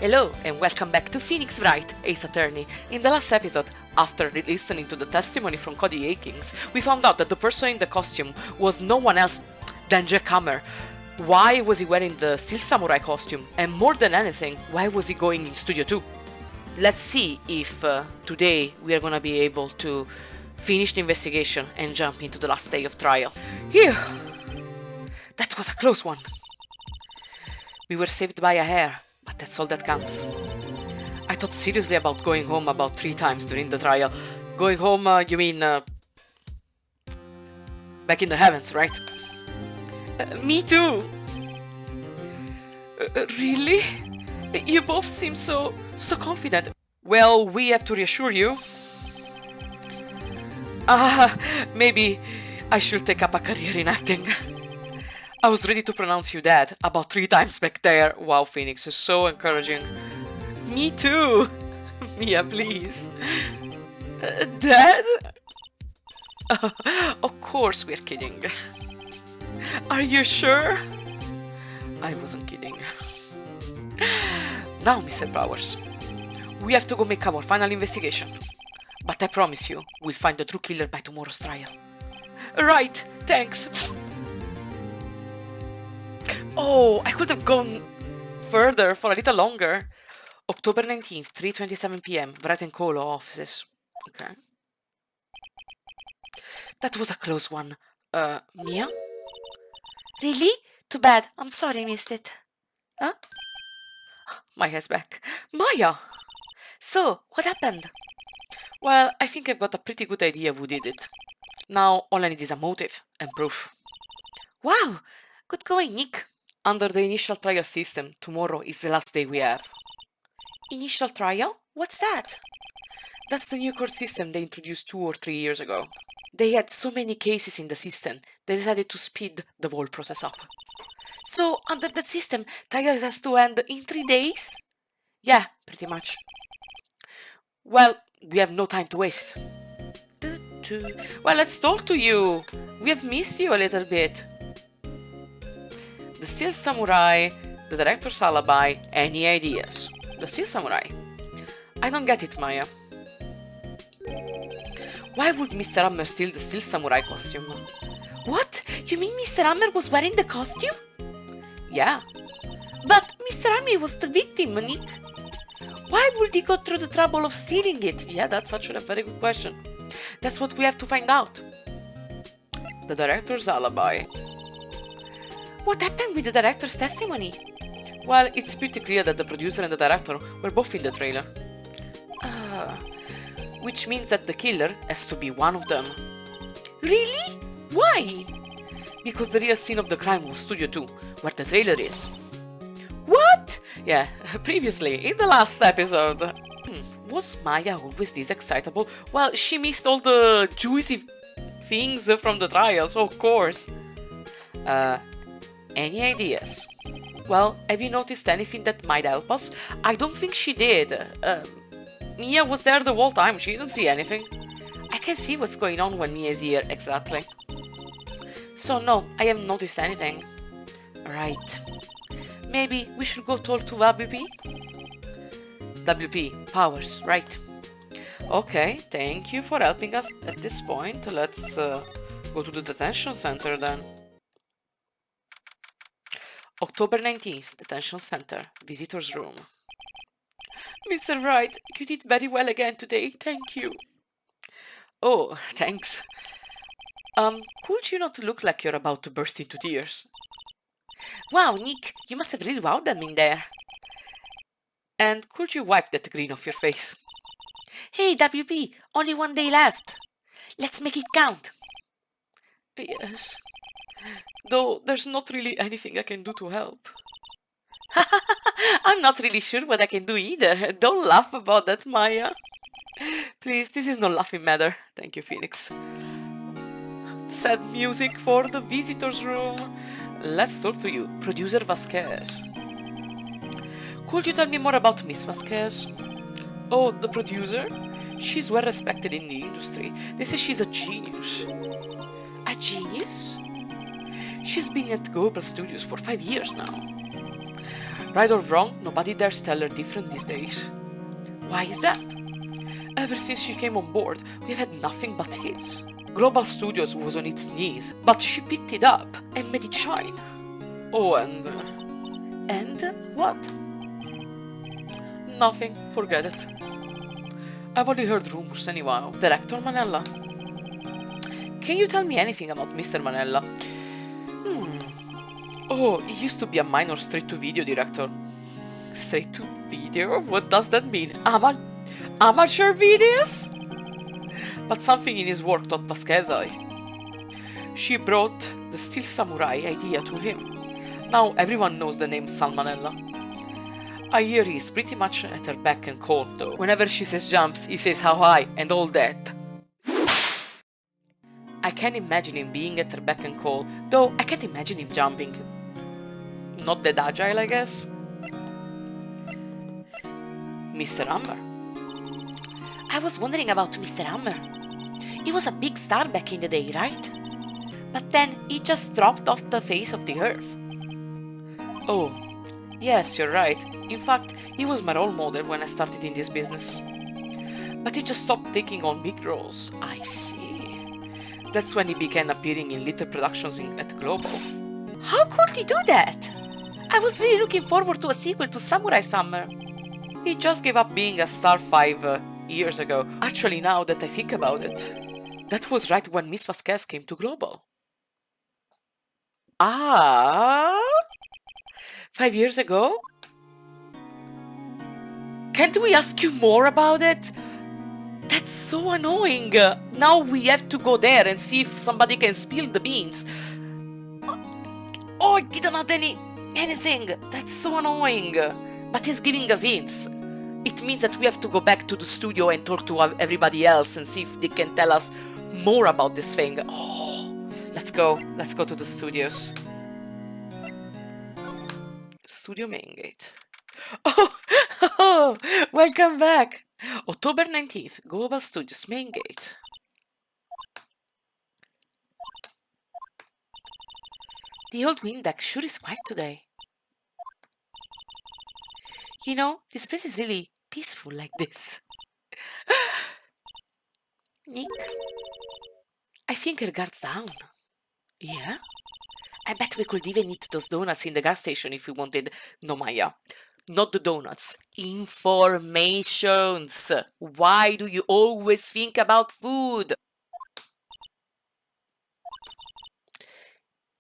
Hello and welcome back to Phoenix Wright, Ace Attorney. In the last episode, after listening to the testimony from Angelalikesthings, we found out that the person in the costume was no one else than Jack Hammer. Why was he wearing the Steel Samurai costume? And more than anything, why was he going in Studio 2? Let's see if today we are gonna be able to finish the investigation and jump into the last day of trial. Phew! That was a close one. We were saved by a hair, but that's all that counts. I thought seriously about going home about 3 times during the trial. Going home, you mean back in the heavens, right? Me too! Really? You both seem so confident. Well, we have to reassure you. Maybe I should take up a career in acting. I was ready to pronounce you dead about 3 times back there. Wow, Phoenix is so encouraging. Me too! Mia, please. Dead? Of course we're kidding. Are you sure? I wasn't kidding. Now, Mr. Powers, we have to go make our final investigation. But I promise you, we'll find the true killer by tomorrow's trial. Right, thanks. Oh, I could have gone further for a little longer. October 19th, 3:27 p.m. Wright & Co. law offices. Okay. That was a close one. Mia? Really? Too bad. I'm sorry I missed it. Huh? Maya's back. Maya! So, what happened? Well, I think I've got a pretty good idea who did it. Now, all I need is a motive and proof. Wow! Good going, Nick. Under the initial trial system, tomorrow is the last day we have. Initial trial? What's that? That's the new court system they introduced 2 or 3 years ago. They had so many cases in the system, they decided to speed the whole process up. So, under that system, trials has to end in 3 days? Yeah, pretty much. Well, we have no time to waste. Well, let's talk to you. We have missed you a little bit. The Steel Samurai, the director's alibi, any ideas? The Steel Samurai. I don't get it, Maya. Why would Mr. Hammer steal the Steel Samurai costume? What? You mean Mr. Hammer was wearing the costume? Yeah. But Mr. Hammer was the victim, Nick. Why would he go through the trouble of stealing it? Yeah, that's actually a very good question. That's what we have to find out. The director's alibi. What happened with the director's testimony? Well, it's pretty clear that the producer and the director were both in the trailer. Which means that the killer has to be one of them. Really? Why? Because the real scene of the crime was Studio 2, where the trailer is. What? Yeah, previously, in the last episode. Was Maya always this excitable? Well, she missed all the juicy things from the trials, of course. Any ideas? Well, have you noticed anything that might help us? I don't think she did. Mia was there the whole time, she didn't see anything. I can see what's going on when Mia is here, exactly. So no, I haven't noticed anything. Right. Maybe we should go talk to WP? WP, Powers, right. Okay, thank you for helping us at this point. Let's go to the detention center then. October 19th, detention center, visitor's room. Mr. Wright, you did very well again today, thank you. Oh, thanks. Could you not look like you're about to burst into tears? Wow, Nick, you must have really wowed them in there. And could you wipe that grin off your face? Hey, WP, only 1 day left. Let's make it count. Yes. Though there's not really anything I can do to help. I'm not really sure what I can do either. Don't laugh about that, Maya. Please, this is no laughing matter. Thank you, Phoenix. Sad music for the visitor's room. Let's talk to you, Producer Vasquez. Could you tell me more about Miss Vasquez? Oh, the producer? She's well respected in the industry. They say she's a genius. A genius? She's been at Global Studios for 5 years now. Right or wrong, nobody dares tell her different these days. Why is that? Ever since she came on board, we've had nothing but hits. Global Studios was on its knees, but she picked it up and made it shine. Oh, and... And what? Nothing, forget it. I've only heard rumors anyhow. Director Manella? Can you tell me anything about Mr. Manella? Oh, he used to be a minor straight-to-video director. Straight-to-video? What does that mean? Amateur videos? But something in his work taught Vasquez eye. She brought the Steel Samurai idea to him. Now everyone knows the name Salmonella. I hear he's pretty much at her beck and call though. Whenever she says jumps, he says how high and all that. I can't imagine him being at her beck and call, though I can't imagine him jumping. Not that agile, I guess. Mr. Hammer. I was wondering about Mr. Hammer. He was a big star back in the day, right? But then he just dropped off the face of the earth. Oh, yes, you're right. In fact, he was my role model when I started in this business. But he just stopped taking on big roles. I see. That's when he began appearing in little productions at Global. How could he do that? I was really looking forward to a sequel to Samurai Summer. He just gave up being a star 5 years ago. Actually, now that I think about it, that was right when Miss Vasquez came to Global. Ah, 5 years ago? Can't we ask you more about it? That's so annoying. Now we have to go there and see if somebody can spill the beans. Oh, I didn't add anything. That's so annoying. But he's giving us hints. It means that we have to go back to the studio and talk to everybody else and see if they can tell us more about this thing. Oh, let's go. Let's go to the studios. Studio Main Gate. Oh, welcome back. October 19th, Global Studios Main Gate. The old wind deck sure is quiet today. You know, this place is really peaceful like this. Nick, I think her guard's down. Yeah? I bet we could even eat those donuts in the gas station if we wanted. No, Maya. Not the donuts. Informations. Why do you always think about food?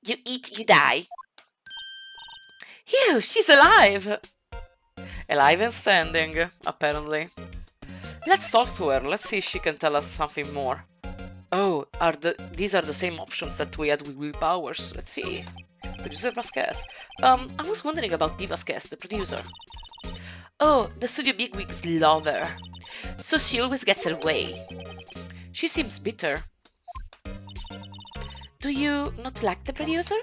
You eat, you die. Ew, she's alive. Alive and standing, apparently. Let's talk to her. Let's see if she can tell us something more. Oh, these are the same options that we had with Will Powers. Let's see. Producer Vasquez. I was wondering about Dee Vasquez, the producer. Oh, the studio bigwigs love her. So she always gets her way. She seems bitter. Do you not like the producer?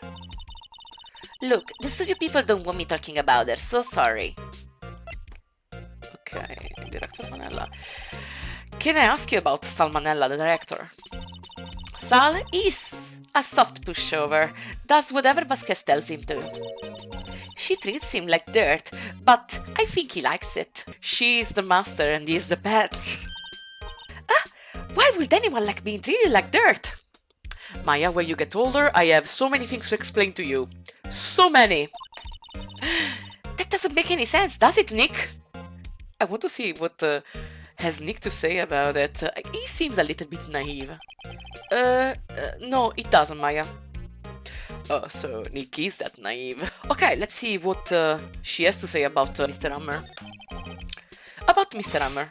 Look, the studio people don't want me talking about her, so sorry. Okay, Director Manella. Can I ask you about Salmonella, the director? Sal is a soft pushover, does whatever Vasquez tells him to. She treats him like dirt, but I think he likes it. She's the master and he's the pet. Why would anyone like being treated like dirt? Maya, when you get older, I have so many things to explain to you. So many. That doesn't make any sense, does it, Nick? I want to see what has Nick to say about it. He seems a little bit naive. No, it doesn't, Maya. Oh, so Nick is that naive. Okay, let's see what she has to say about Mr. Hammer. About Mr. Hammer.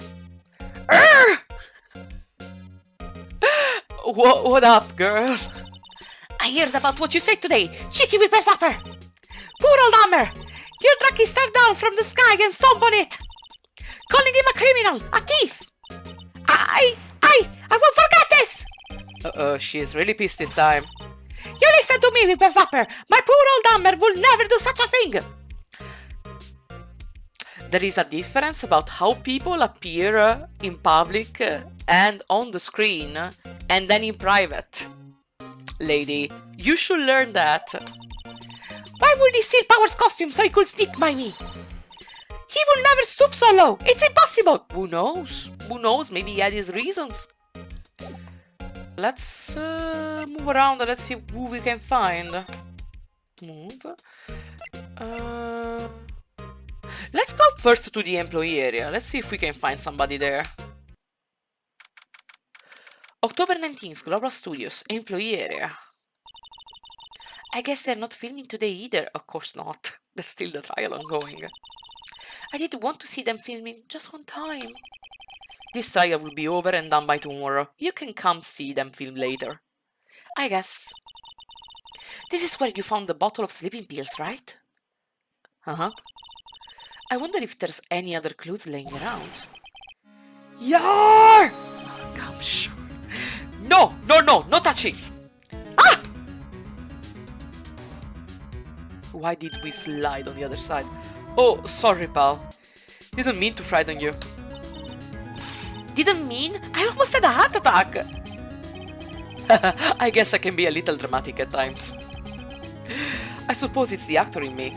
What up, girl? I heard about what you said today, cheeky whippersnapper! Poor old Hammer! You dragged his star down from the sky and stomp on it! Calling him a criminal, a thief! I won't forget this! She is really pissed this time. You listen to me, whippersnapper! My poor old Hammer will never do such a thing! There is a difference about how people appear in public and on the screen, and then in private. Lady, you should learn that. Why would he steal Power's costume so he could sneak by me? He will never stoop so low. It's impossible. Who knows? Who knows? Maybe he had his reasons. Let's move around and let's see who we can find. Move. Let's go first to the employee area. Let's see if we can find somebody there. October 19th, Global Studios, employee area. I guess they're not filming today either. Of course not. There's still the trial ongoing. I did want to see them filming just one time. This trial will be over and done by tomorrow. You can come see them film later. I guess. This is where you found the bottle of sleeping pills, right? Uh-huh. I wonder if there's any other clues laying around. Yar! Come sure. No, no touching! Ah! Why did we slide on the other side? Oh, sorry, pal. Didn't mean to frighten you. Didn't mean? I almost had a heart attack! I guess I can be a little dramatic at times. I suppose it's the actor in me.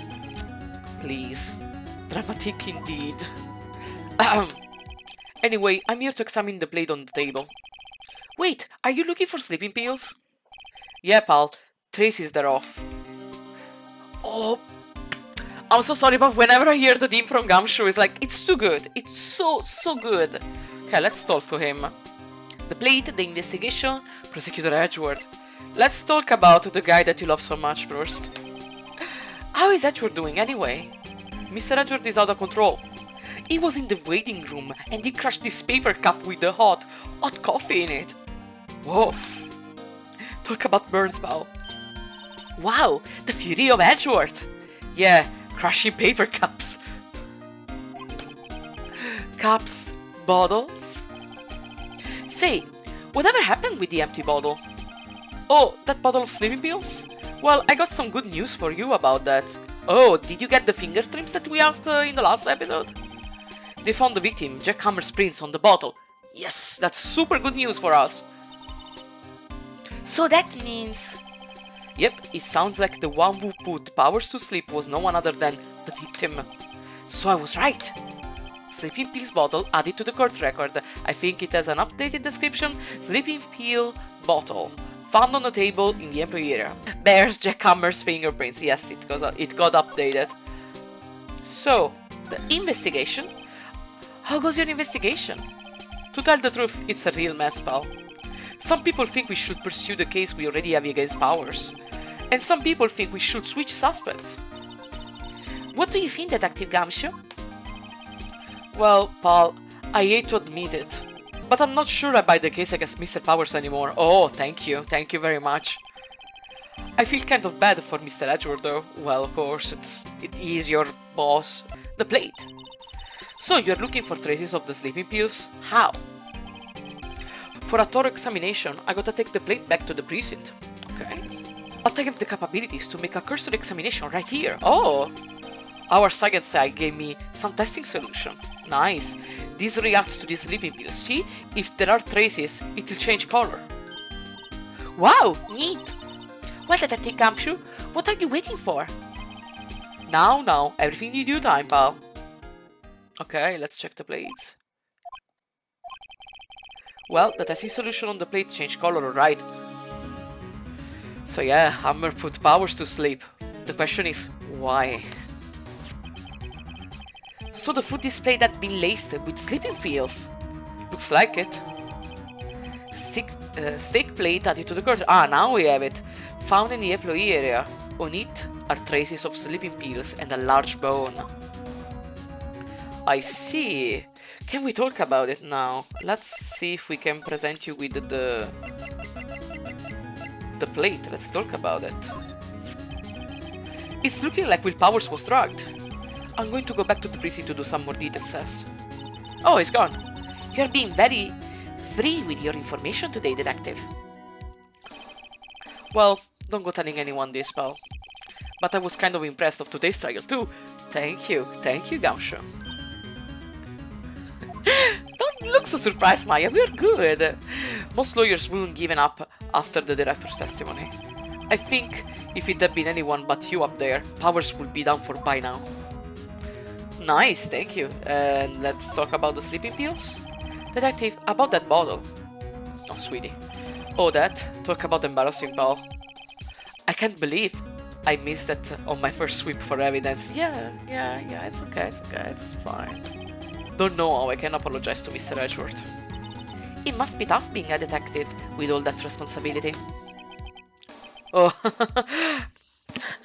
Please. Dramatic indeed. Anyway, I'm here to examine the plate on the table. Wait, are you looking for sleeping pills? Yeah, pal. Tracy's they're off. Oh, I'm so sorry, but whenever I hear the theme from Gumshoe, it's like, it's too good. It's so good. Okay, let's talk to him. The plate, the investigation, Prosecutor Edgeworth. Let's talk about the guy that you love so much first. How is Edgeworth doing anyway? Mr. Edgeworth is out of control. He was in the waiting room and he crushed this paper cup with the hot coffee in it. Whoa. Talk about burns, pal. Wow, the fury of Edgeworth. Yeah, crushing paper cups. Cups, bottles. Say, whatever happened with the empty bottle? Oh, that bottle of sleeping pills? Well, I got some good news for you about that. Oh, did you get the finger trims that we asked in the last episode? They found the victim, Jack Hammer's prints on the bottle. Yes, that's super good news for us. So that means... Yep, it sounds like the one who put Powers to sleep was no one other than the victim. So I was right. Sleeping pills bottle added to the court record. I think it has an updated description. Sleeping pill bottle found on the table in the employee area. Bears Jack Hammer's fingerprints. Yes, it got updated. So, the investigation. How goes your investigation? To tell the truth, it's a real mess, pal. Some people think we should pursue the case we already have against Powers. And some people think we should switch suspects. What do you think, Detective Gumshoe? Well, pal, I hate to admit it, but I'm not sure I buy the case against Mr. Powers anymore. Oh, thank you very much. I feel kind of bad for Mr. Edgeworth though. Well, of course, it is your boss. The plate. So, you're looking for traces of the sleeping pills? How? For a thorough examination, I gotta take the plate back to the precinct. Okay. But I have the capabilities to make a cursory examination right here. Oh! Our science side gave me some testing solution. Nice. This reacts to the sleeping pills. See? If there are traces, it will change color. Wow! Neat! Well, Detective Gumshoe, what are you waiting for? Now, everything in due time, pal. Okay, let's check the plates. Well, the testing solution on the plate changed color, alright. So yeah, Hammer put Powers to sleep. The question is, why? So the food displayed had been laced with sleeping pills. Looks like it. Steak plate added to the curtain. Ah, now we have it. Found in the employee area. On it are traces of sleeping pills and a large bone. I see. Can we talk about it now? Let's see if we can present you with the plate. Let's talk about it. It's looking like Will Powers was drugged. I'm going to go back to the precinct to do some more detailed tests. Oh, he's gone. You're being very free with your information today, Detective. Well, don't go telling anyone this, pal. But I was kind of impressed of today's trial too. Thank you, Gumshoe. Don't look so surprised, Maya, we're good. Most lawyers wouldn't give up after the director's testimony. I think if it had been anyone but you up there, Powers would be down for by now. Nice, thank you. And let's talk about the sleeping pills. Detective, about that bottle. Oh, sweetie. Oh, that. Talk about embarrassing pal. I can't believe I missed that on my first sweep for evidence. Yeah, it's okay, it's fine. Don't know how I can apologize to Mr. Edgeworth. It must be tough being a detective with all that responsibility. Oh,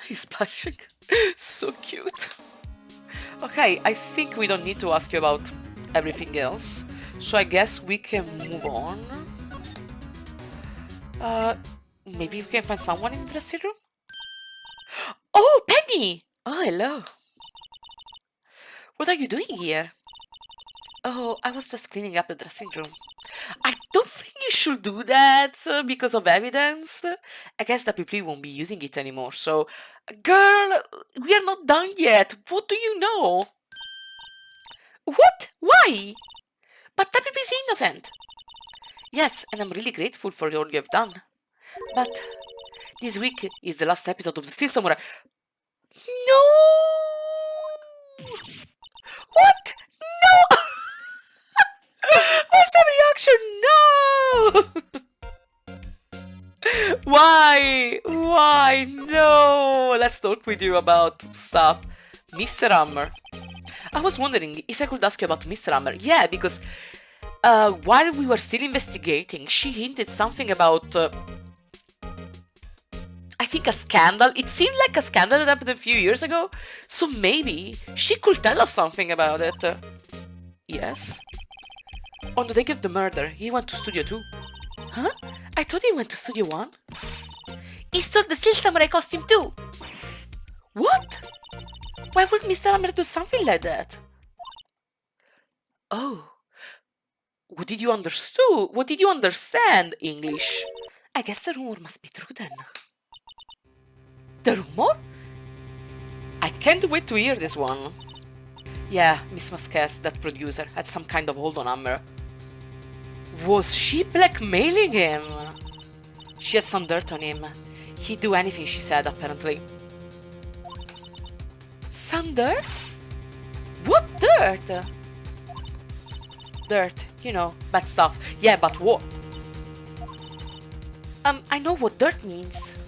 he's blushing. So cute. Okay, I think we don't need to ask you about everything else, so I guess we can move on. Maybe we can find someone in the dressing room? Oh, Penny! Oh, hello. What are you doing here? Oh, I was just cleaning up the dressing room. I don't think you should do that because of evidence. I guess the people won't be using it anymore, so... Girl, we are not done yet. What do you know? What? Why? But the baby is innocent. Yes, and I'm really grateful for all you've done. But this week is the last episode of the Steel Samurai. No! What? No! What's the reaction? No! Why? Why? No! Let's talk with you about stuff. Mr. Hammer. I was wondering if I could ask you about Mr. Hammer. Yeah, because while we were still investigating, she hinted something about... I think a scandal. It seemed like a scandal that happened a few years ago. So maybe she could tell us something about it. Yes? On the day of the murder, he went to Studio 2. Huh? I thought he went to Studio 1. He stole the Steel Samurai costume too. What? Why would Mr. Hammer do something like that? Oh. What did you understand? What did you understand, English? I guess the rumor must be true then. The rumor? I can't wait to hear this one. Yeah, Miss Masquez, that producer, had some kind of hold on Hammer. Was she blackmailing him? She had some dirt on him. He'd do anything she said, apparently. Some dirt? What dirt? Dirt, you know, bad stuff. Yeah, but what? I know what dirt means.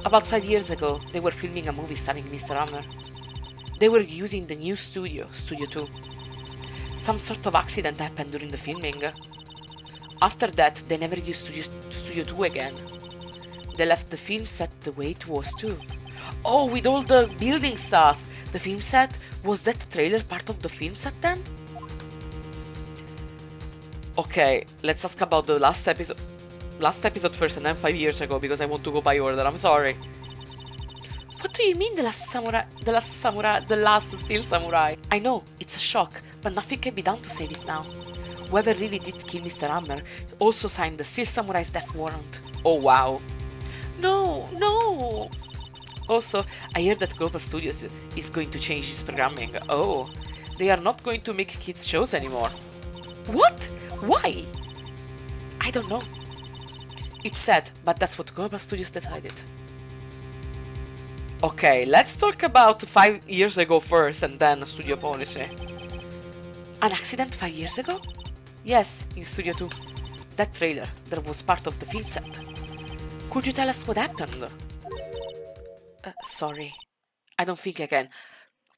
About 5 years ago, they were filming a movie starring Mr. Hammer. They were using the new studio, Studio 2. Some sort of accident happened during the filming. After that, they never used Studio 2 again. They left the film set the way it was too. Oh, with all the building stuff! The film set? Was that trailer part of the film set then? Okay, let's ask about the last episode. Last episode first and then 5 years ago, because I want to go by order, I'm sorry. What do you mean the last Steel Samurai? I know, it's a shock, but nothing can be done to save it now. Whoever really did kill Mr. Hammer also signed the Steel Samurai's death warrant. Oh wow. No. Also, I heard that Global Studios is going to change its programming. Oh, they are not going to make kids shows anymore. What? Why? I don't know. It's sad, but that's what Global Studios decided. Okay, let's talk about 5 years ago first and then studio policy. An accident 5 years ago? Yes, in Studio 2. That trailer, that was part of the film set. Could you tell us what happened? Sorry. I don't think I can.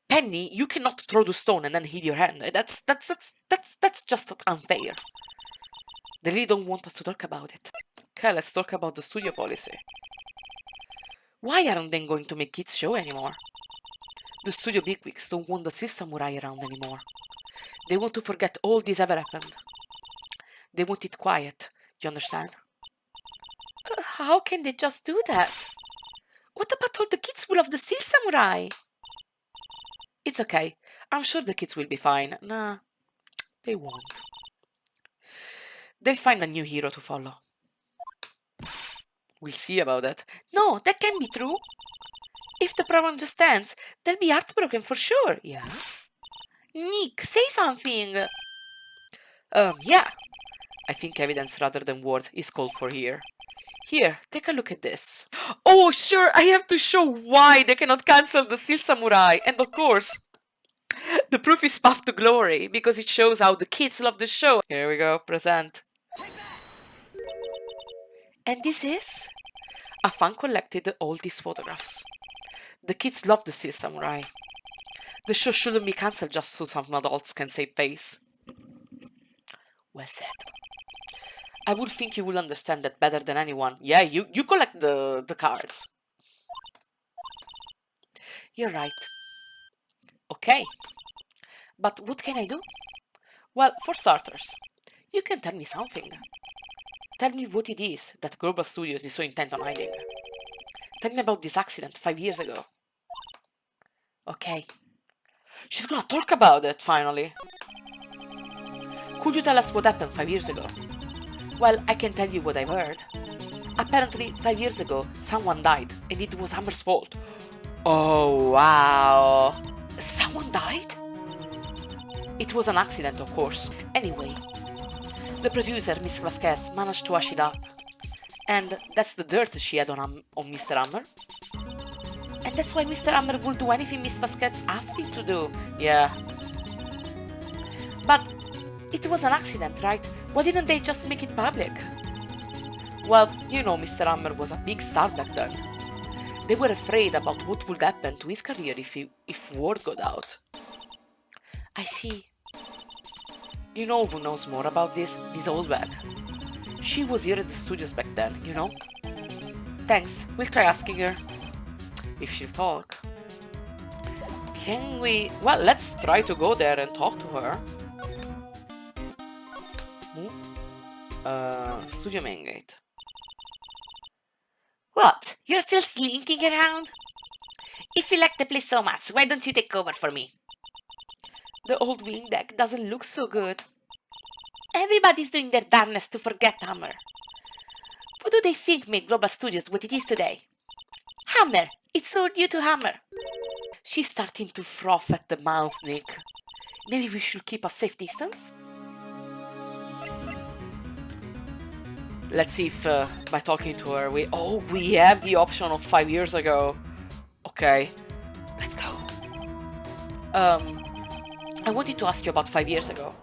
Penny, you cannot throw the stone and then hit your hand. That's just unfair. They really don't want us to talk about it. Okay, let's talk about the studio policy. Why aren't they going to make kids show anymore? The studio bigwigs don't want the Steel Samurai around anymore. They want to forget all this ever happened. They want it quiet, you understand? How can they just do that? What about all the kids who love the Steel Samurai? It's okay. I'm sure the kids will be fine. Nah, they won't. They'll find a new hero to follow. We'll see about that. No, that can't be true. If the problem just stands, they'll be heartbroken for sure. Yeah? Nick, say something. Yeah. I think evidence rather than words is called for here. Here, take a look at this. Oh, sure, I have to show why they cannot cancel the Steel Samurai. And of course, The proof is Path to Glory because it shows how the kids love the show. Here we go, present. And this is? A fan collected all these photographs. The kids love the Steel Samurai. The show shouldn't be cancelled just so some adults can save face. Well said. I would think you will understand that better than anyone. Yeah, you collect the cards. You're right. Okay. But what can I do? Well, for starters, you can tell me something. Tell me what it is that Global Studios is so intent on hiding. Tell me about this accident 5 years ago. Okay. She's gonna talk about it, finally. Could you tell us what happened 5 years ago? Well, I can tell you what I've heard. Apparently, 5 years ago, someone died, and it was Hammer's fault. Oh, wow. Someone died? It was an accident, of course. Anyway, the producer, Miss Vasquez, managed to wash it up. And that's the dirt she had on Mr. Hammer. And that's why Mr. Hammer will do anything Miss Vasquez asked him to do. Yeah. But it was an accident, right? Why didn't they just make it public? Well, you know Mr. Hammer was a big star back then. They were afraid about what would happen to his career if word got out. I see. You know who knows more about this? Miss Oldbag. She was here at the studios back then, you know? Thanks, we'll try asking her. If she'll talk. Can we... Well, let's try to go there and talk to her. Move. Studio main gate. What? You're still slinking around? If you like the place so much, why don't you take over for me? The old wing deck doesn't look so good. Everybody's doing their darnest to forget Hammer. What do they think made Global Studios what it is today? Hammer! It's all due to Hammer! She's starting to froth at the mouth, Nick. Maybe we should keep a safe distance? Let's see if by talking to her we... Oh, we have the option of 5 years ago. Okay, let's go. I wanted to ask you about 5 years ago.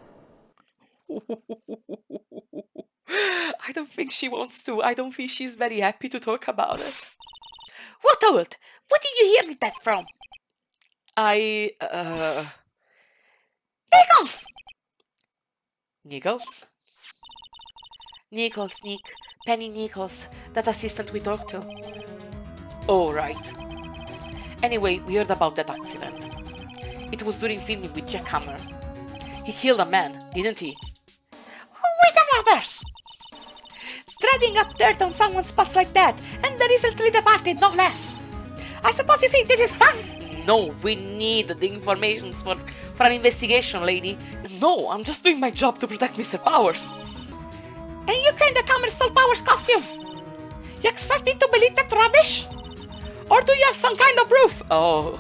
I don't think she wants to. I don't think she's very happy to talk about it. What old? What did you hear me that from? Nichols! Nichols? Nichols, Nick. Penny Nichols. That assistant we talked to. Oh, right. Anyway, we heard about that accident. It was during filming with Jack Hammer. He killed a man, didn't he? With the rubbers! Treading up dirt on someone's past like that, and the recently departed, no less. I suppose you think this is fun? No, we need the information for an investigation, lady. No, I'm just doing my job to protect Mr. Powers. And you claim that Hammer stole Powers' costume? You expect me to believe that rubbish? Or do you have some kind of proof? Oh,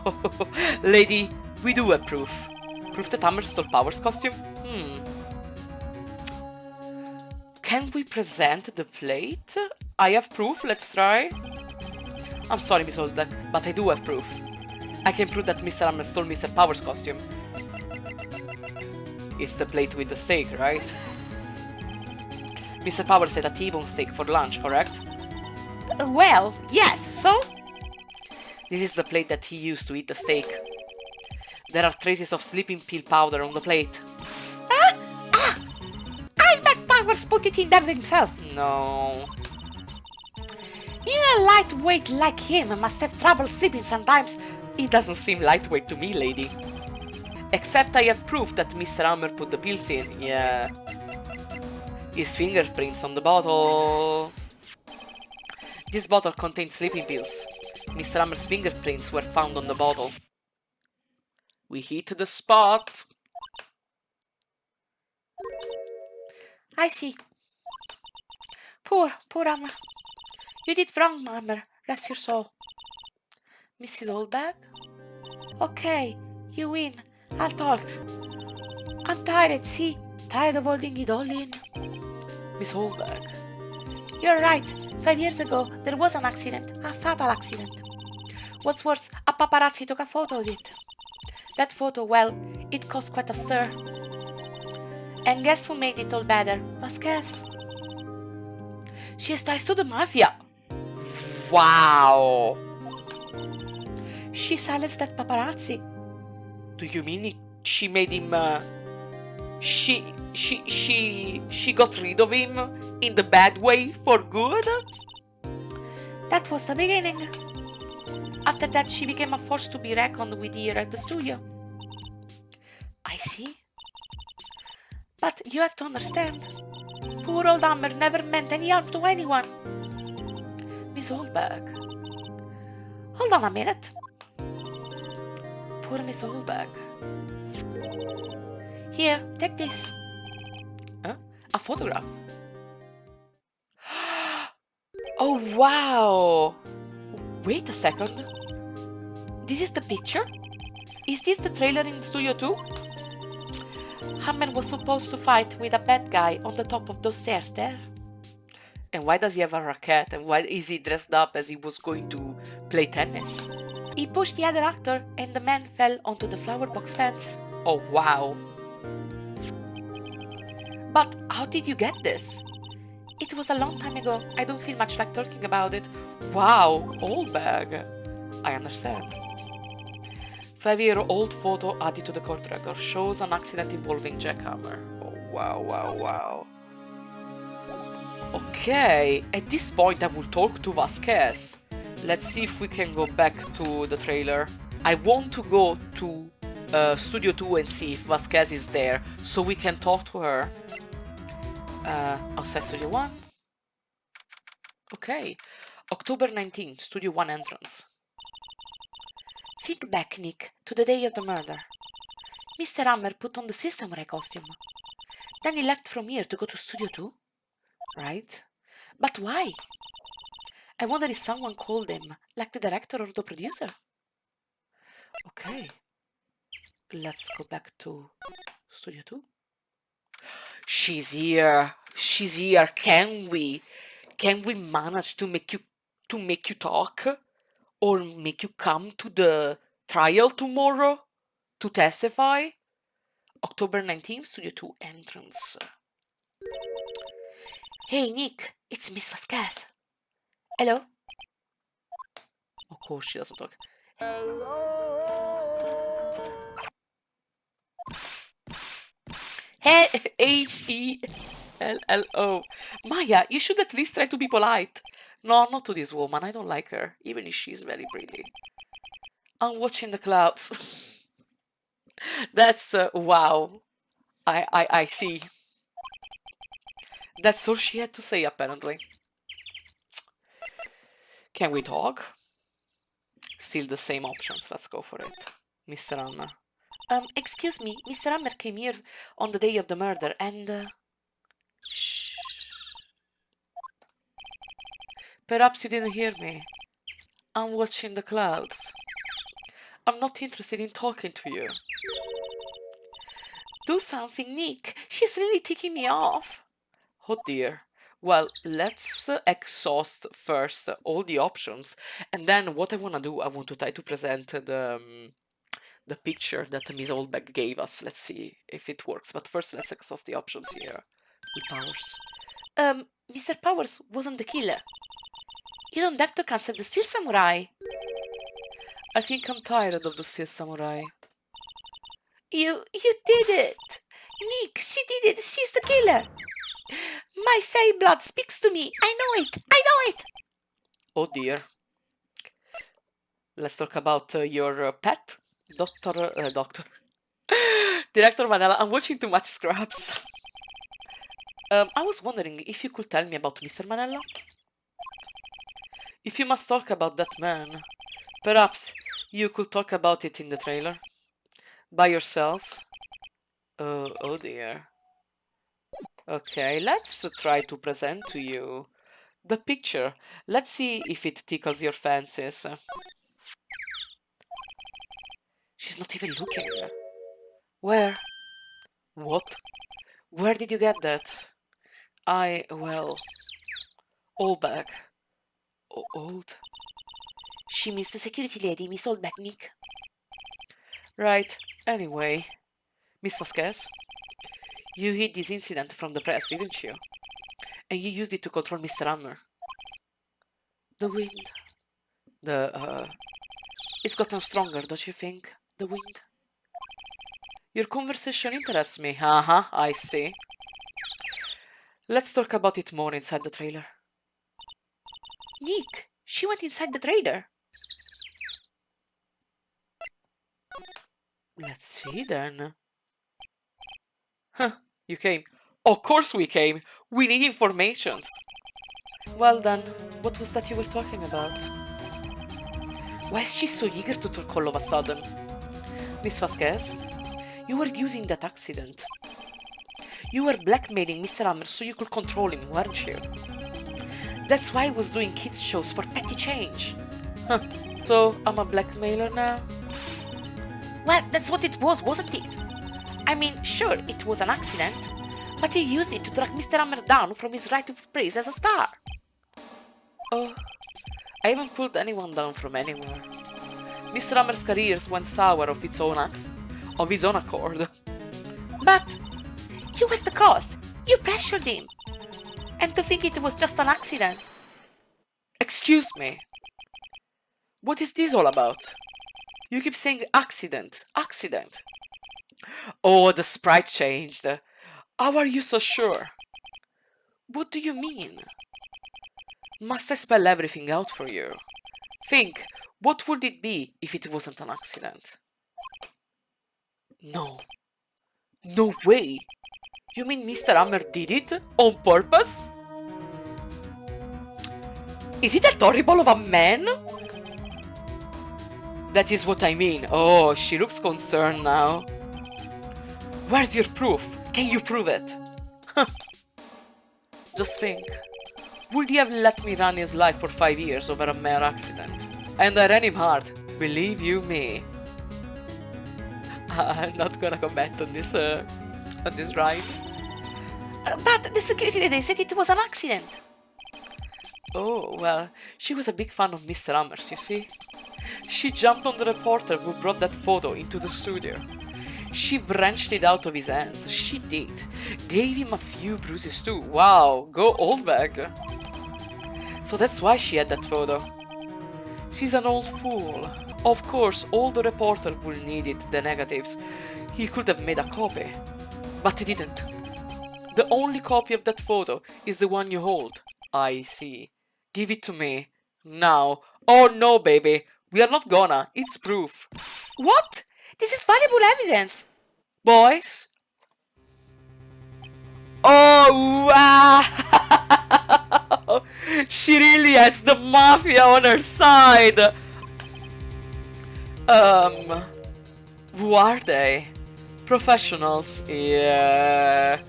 lady, we do have proof. Proof that Hammer stole Powers' costume? Can we present the plate? I have proof, let's try. I'm sorry, Miss Oldbeck, but I do have proof. I can prove that Mr. Hammer stole Mr. Powers' costume. It's the plate with the steak, right? Mr. Powers had a T-bone steak for lunch, correct? Well, yes, so? This is the plate that he used to eat the steak. There are traces of sleeping pill powder on the plate. I bet Powers put it in there himself. No. Even a lightweight like him must have trouble sleeping sometimes. It doesn't seem lightweight to me, lady. Except I have proof that Mr. Hammer put the pills in, yeah. His fingerprints on the bottle. This bottle contained sleeping pills. Mr. Hammer's fingerprints were found on the bottle. We hit the spot. I see. Poor Hammer. You did wrong, Hammer. Rest your soul. Mrs. Oldbag? Okay, you win. I'll talk. I'm tired, see? Tired of holding it all in. Miss Oldbag. You're right. 5 years ago, there was an accident. A fatal accident. What's worse, a paparazzi took a photo of it. That photo, well, it caused quite a stir. And guess who made it all better? Vasquez. She has ties to the mafia. Wow. She silenced that paparazzi. Do you mean she made him, she got rid of him in the bad way for good? That was the beginning. After that, she became a force to be reckoned with here at the studio. I see. But you have to understand, poor old Hammer never meant any harm to anyone. Miss Oldberg. Hold on a minute. Poor Miss Oldberg. Here, take this. Huh? A photograph. Oh, wow. Wait a second. This is the picture? Is this the trailer in Studio 2? Hammer was supposed to fight with a bad guy on the top of those stairs there. And why does he have a racket? And why is he dressed up as he was going to play tennis? He pushed the other actor and the man fell onto the flower box fence. Oh, wow. But how did you get this? It was a long time ago. I don't feel much like talking about it. Wow, old bag. I understand. 5-year-old photo added to the court record shows an accident involving Jack Hammer. Oh, wow, wow, wow. Okay, at this point I will talk to Vasquez. Let's see if we can go back to the trailer. I want to go to Studio 2 and see if Vasquez is there, so we can talk to her. Outside Studio 1. Okay. October 19, Studio 1 entrance. Think back, Nick, to the day of the murder. Mr. Hammer put on the Steel Samurai costume. Then he left from here to go to Studio 2. Right? But why? I wonder if someone called him, like the director or the producer. Okay. Let's go back to Studio 2. She's here. She's here. Can we manage to make you talk? Or make you come to the trial tomorrow to testify? October 19th, Studio 2 entrance. Hey, Nick, it's Miss Vasquez. Hello? Of course she doesn't talk. Hey, Hello. Maya, you should at least try to be polite. No, not to this woman. I don't like her, even if she's very pretty. I'm watching the clouds. That's, wow. I see. That's all she had to say, apparently. Can we talk? Still the same options. Let's go for it. Mr. Hammer. Excuse me. Mr. Hammer came here on the day of the murder and... Shh. Perhaps you didn't hear me. I'm watching the clouds. I'm not interested in talking to you. Do something, Nick. She's really ticking me off. Oh dear. Well, let's exhaust first all the options, and then what I want to do, I want to try to present the picture that Miss Oldbeck gave us. Let's see if it works. But first, let's exhaust the options here with Powers. Mr. Powers wasn't the killer. You don't have to cancel the Steel Samurai. I think I'm tired of the Steel Samurai. You did it! Nick, she did it! She's the killer! My fey blood speaks to me! I know it! I know it! Oh dear. Let's talk about your pet, Doctor. Director Manella, I'm watching too much Scraps. I was wondering if you could tell me about Mr. Manella? If you must talk about that man, perhaps you could talk about it in the trailer? By yourselves? Oh dear. Okay, let's try to present to you the picture. Let's see if it tickles your fancies. She's not even looking. Where? What? Where did you get that? Well... Oldback. Old? She means the security lady, Miss Oldback, Nick. Right, anyway, Miss Vasquez, you hid this incident from the press, didn't you? And you used it to control Mr. Hammer. The wind. It's gotten stronger, don't you think? The wind. Your conversation interests me. I see. Let's talk about it more inside the trailer. Nick, she went inside the trailer. Let's see then. Huh, you came. Of course we came. We need informations. Well then, what was that you were talking about? Why is she so eager to talk all of a sudden? Miss Vasquez, you were using that accident. You were blackmailing Mr. Hammer so you could control him, weren't you? That's why I was doing kids shows for petty change. Huh. So I'm a blackmailer now? Well, that's what it was, wasn't it? I mean, sure, it was an accident, but you used it to drag Mr. Hammer down from his right of praise as a star. Oh, I haven't pulled anyone down from anywhere. Mr. Hammer's career went sour of his own accord. But you were the cause. You pressured him. And to think it was just an accident. Excuse me. What is this all about? You keep saying accident. Oh, the sprite changed. How are you so sure? What do you mean? Must I spell everything out for you? Think, what would it be if it wasn't an accident? No. No way! You mean Mr. Hammer did it? On purpose? Is he that horrible of a man? That is what I mean. Oh, she looks concerned now. Where's your proof? Can you prove it? Just think. Would he have let me run his life for 5 years over a mere accident? And I ran him hard. Believe you me. I'm not gonna comment on this ride. But the security lady said it was an accident. Oh, well, she was a big fan of Mr. Hammers, you see. She jumped on the reporter who brought that photo into the studio. She wrenched it out of his hands. She did. Gave him a few bruises too. Wow, go all back. So that's why she had that photo. She's an old fool. Of course, all the reporter will need it, the negatives. He could have made a copy. But he didn't. The only copy of that photo is the one you hold. I see. Give it to me. Now. Oh no, baby. We are not gonna. It's proof. What? This is valuable evidence. Boys? Oh, wow! She really has the mafia on her side. Who are they? Professionals, yeah.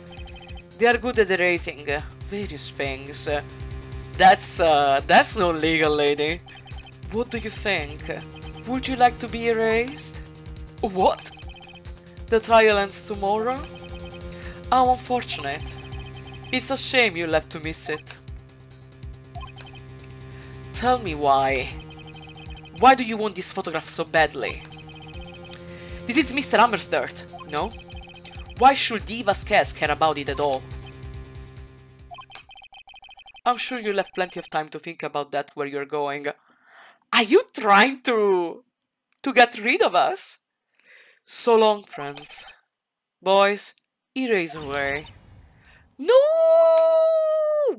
They are good at erasing various things. That's no legal, lady. What do you think? Would you like to be erased? What? The trial ends tomorrow? How unfortunate. It's a shame you'll have to miss it. Tell me why. Why do you want this photograph so badly? This is Mr. Hammer's dirt, no? Why should D. Vasquez care about it at all? I'm sure you'll have plenty of time to think about that where you're going. Are you trying to get rid of us? So long, friends. Boys, erase away. No!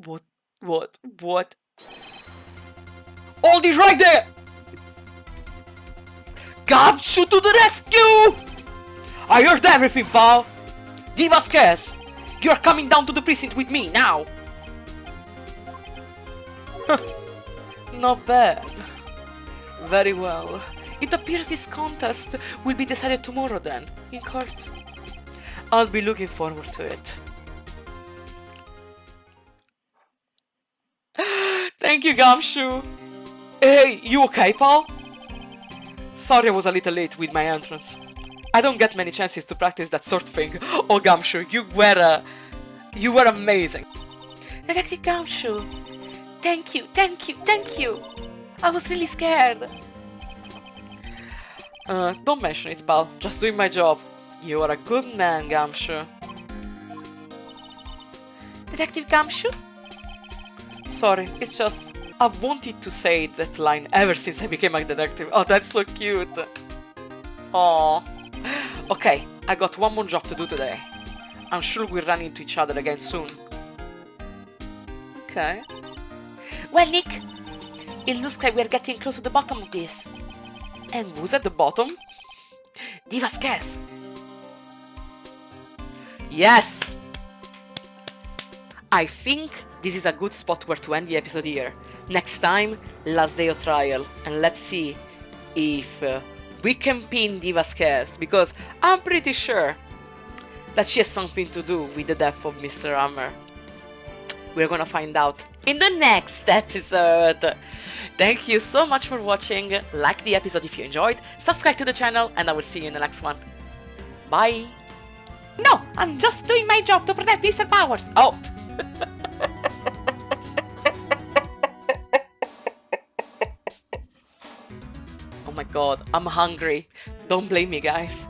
What? Hold it right there! Gumshoe to the rescue! I heard everything, pal. D. Vasquez, you're coming down to the precinct with me now. Not bad. Very well. It appears this contest will be decided tomorrow then, in court. I'll be looking forward to it. Thank you, Gumshoe. Hey, you okay, pal? Sorry I was a little late with my entrance. I don't get many chances to practice that sort of thing. Oh, Gumshoe, you were amazing. Detective Gumshoe, thank you. I was really scared. Don't mention it, pal. Just doing my job. You are a good man, Gumshoe. Detective Gumshoe? Sorry, it's just I've wanted to say that line ever since I became a detective. Oh, that's so cute. Oh. Okay, I got one more job to do today. I'm sure we'll run into each other again soon. Okay. Well, Nick, it looks like we're getting close to the bottom of this. And who's at the bottom? Diva's guess. Yes! I think this is a good spot where to end the episode here. Next time, last day of trial, and let's see if we can pin Diva's case, because I'm pretty sure that she has something to do with the death of Mr. Hammer. We're gonna find out in the next episode. Thank you so much for watching. Like the episode if you enjoyed, subscribe to the channel, and I will see you in the next one. Bye! No, I'm just doing my job to protect Mr. Powers. Oh! Oh my god, I'm hungry. Don't blame me, guys.